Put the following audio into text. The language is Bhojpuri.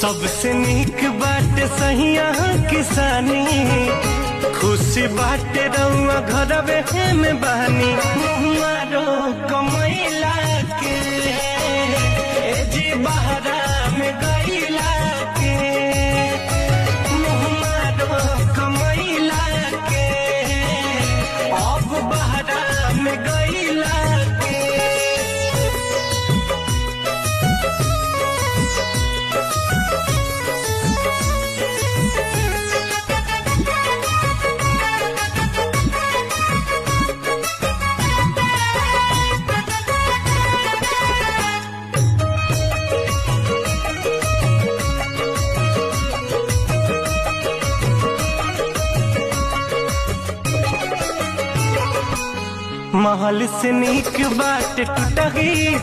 सबसे नीक बाटे सहिया किसानी, खुशी बाटे रउआ घरवे में बहनी। मारो कमैला के जी बहरा में गईला के, मारो कमैला के अब बहरा में गईला के। महल से नीक बाट टूटही